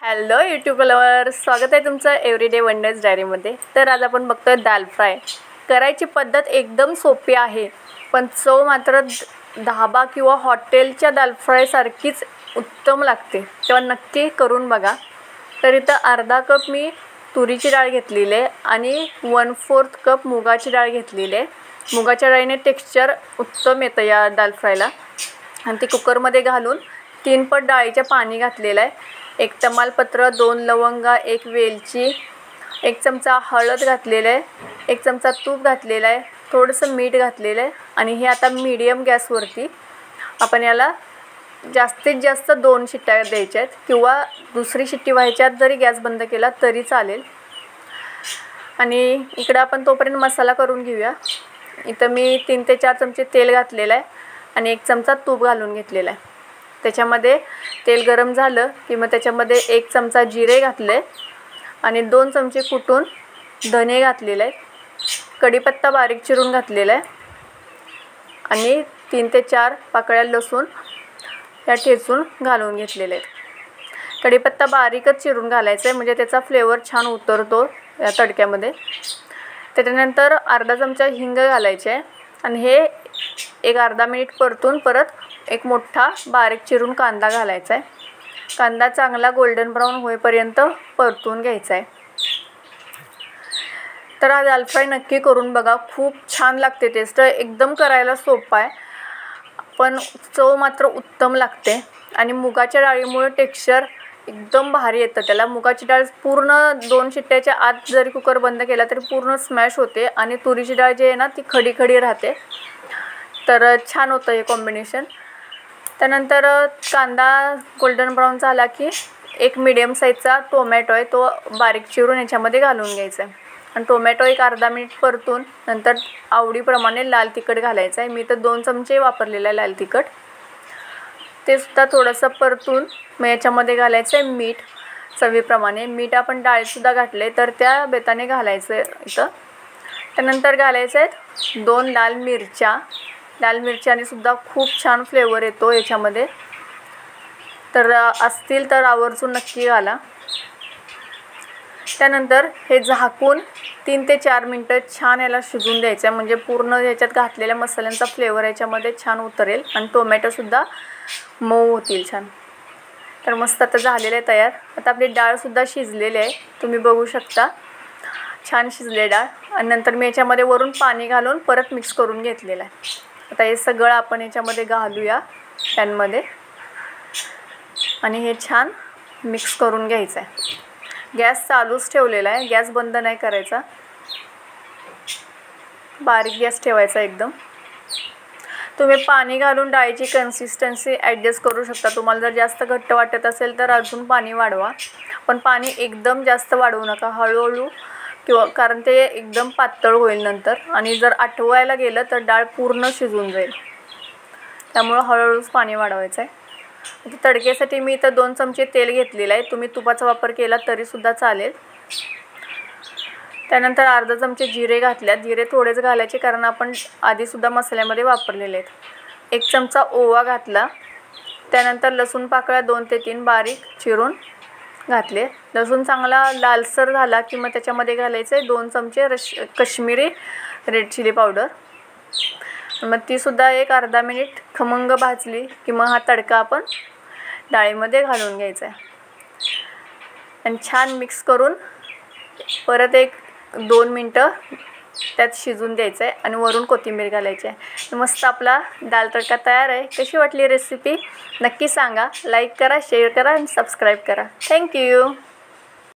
Hello YouTube lover, स्वागत आहे तुमचं एव्हरीडे वंडर्स डायरीमध्ये। तर आज आपण बघतोय दाल फ्राय। करायची पद्धत एकदम सोपी आहे, पण चव मात्र धाबा किंवा हॉटेलच्या दाल फ्राय सारखीच उत्तम लागते। तेव्हा नक्की करून बघा। तर इथं अर्धा कप मी तुरीची डाळ घेतलेली आहे आणि 1/4 कप मुगाची डाळ घेतलेली आहे। मुगाच्या डाळीने टेक्स्चर उत्तम येतं या दाल फ्रायला। आणि ती कुकरमध्ये घालून 3 पट डाळीचे पाणी घातलेलं आहे। 1 तमालपत्र, 2 लवंगा, 1 वेलची, 1 चमचा हळद घातलेलं आहे, 1 चमचा तूप घातलेलं आहे, थोडंसं मीठ घातलेलं आहे। आणि हे आता मीडियम गॅसवरती आपण याला जास्तीत जास्त 2 शिट्ट्या द्यायच्या आहेत, किंवा दुसरी शिट्टी व्हायच्या आत जरी गॅस बंद केला तरी चालेल। आणि इकडे आपण तोपर्यंत मसाला करून घेऊया। इथं मी 3 ते 4 चमचे तेल घातलेलं आहे आणि 1 चमचा तूप घालून घेतलेला आहे। त्याच्यामध्ये तेल गरम झालं की मग त्याच्यामध्ये 1 चमचा जिरे घातले आणि 2 चमचे कुटून धने घातलेले आहेत। कढीपत्ता बारीक चिरून घातलेला आहे आणि 3 ते 4 पाकळ्या लसूण या ठेचून घालून घेतलेले आहेत। कढीपत्ता बारीकच चिरून घालायचा आहे, म्हणजे त्याचा फ्लेवर छान उतरतो या तडक्यामध्ये। त्याच्यानंतर अर्धा चमचा हिंग घालायचे आहे आणि हे एक अर्धा मिनिट परतून परत एक मोठा बारीक चिरून कांदा घालायचा आहे। कांदा चांगला गोल्डन ब्राऊन होईपर्यंत परतून घ्यायचा आहे। तर हा दाल फ्राय नक्की करून बघा, खूप छान लागते। टेस्ट एकदम करायला सोपा आहे, पण चव मात्र उत्तम लागते। आणि मुगाच्या डाळीमुळे टेक्स्चर एकदम भारी येतं त्याला। मुगाची डाळ पूर्ण 2 शिट्ट्याच्या आत जरी कुकर बंद केला तरी पूर्ण स्मॅश होते, आणि तुरीची डाळ जी आहे ना ती खडी खडी राहते। तर छान होतं हे कॉम्बिनेशन। त्यानंतर कांदा गोल्डन ब्राऊन झाला की एक मीडियम साईजचा टोमॅटो आहे तो बारीक चिरून याच्यामध्ये घालून घ्यायचा आहे। आणि टोमॅटो एक अर्धा मिनिट परतून नंतर आवडीप्रमाणे लाल तिखट घालायचं आहे। मी तर 2 चमचे वापरलेलं आहे लाल तिखट। ते सुद्धा थोडंसं परतून मग याच्यामध्ये घालायचं आहे मीठ चवीप्रमाणे। मीठ आपण डाळीतसुद्धा घातले तर त्या बेताने घालायचं आहे इथं। त्यानंतर घालायचं आहे 2 लाल मिरच्या। लाल मिरच्याने सुद्धा खूप छान फ्लेवर येतो याच्यामध्ये, तर असतील तर आवर्जून नक्की घाला। त्यानंतर हे झाकून 3 ते 4 मिनटं छान याला शिजून द्यायचं आहे, म्हणजे पूर्ण ह्याच्यात घातलेल्या मसाल्यांचा फ्लेवर याच्यामध्ये छान उतरेल आणि टोमॅटोसुद्धा मऊ होतील छान। तर मस्त आता झालेलं आहे तयार। आता आपली डाळसुद्धा शिजलेली आहे, तुम्ही बघू शकता छान शिजले डाळ। आणि नंतर मी याच्यामध्ये वरून पाणी घालून परत मिक्स करून घेतलेलं आहे। आता हे सगळं आपण याच्यामध्ये घालूया पॅनमध्ये आणि हे छान मिक्स करून घ्यायचं आहे। गॅस चालूच ठेवलेला आहे, गॅस बंद नाही करायचा, बारीक गॅस ठेवायचा एकदम। तुम्ही पाणी घालून डाळीची कन्सिस्टन्सी ॲडजस्ट करू शकता। तुम्हाला जर जास्त घट्ट वाटत असेल तर अजून पाणी वाढवा, पण पाणी एकदम जास्त वाढवू नका, हळूहळू, किंवा कारण ते एकदम पातळ होईल नंतर, आणि जर आटवायला गेलं तर डाळ पूर्ण शिजून जाईल। त्यामुळं हळूहळूच पाणी वाढवायचं आहे। तडक्यासाठी मी इथं 2 चमचे तेल घेतलेलं आहे, तुम्ही तुपाचा वापर केला तरीसुद्धा चालेल। त्यानंतर अर्धा चमचे जिरे घातल्यात। जिरे थोडेच घालायचे कारण आपण आधीसुद्धा मसाल्यामध्ये वापरलेले आहेत। 1 चमचा ओवा घातला। त्यानंतर लसूण पाकळ्या 2 ते 3 बारीक चिरून घातले। लसूण चांगला लालसर झाला की मग त्याच्यामध्ये घालायचं आहे 2 चमचे कश्मीरी रेड चिली पावडर। मग तीसुद्धा एक अर्धा मिनिट खमंग भाजली की मग हा तडका आपण डाळीमध्ये घालून घ्यायचा आहे आणि छान मिक्स करून परत एक 2 मिनटं त्यात शिजून द्यायचं आहे आणि वरून कोथिंबीर घालायची आहे। मस्त आपला दाल तडका तयार आहे। कशी वाटली रेसिपी नक्की सांगा, लाईक करा, शेअर करा आणि सबस्क्राईब करा। थँक्यू।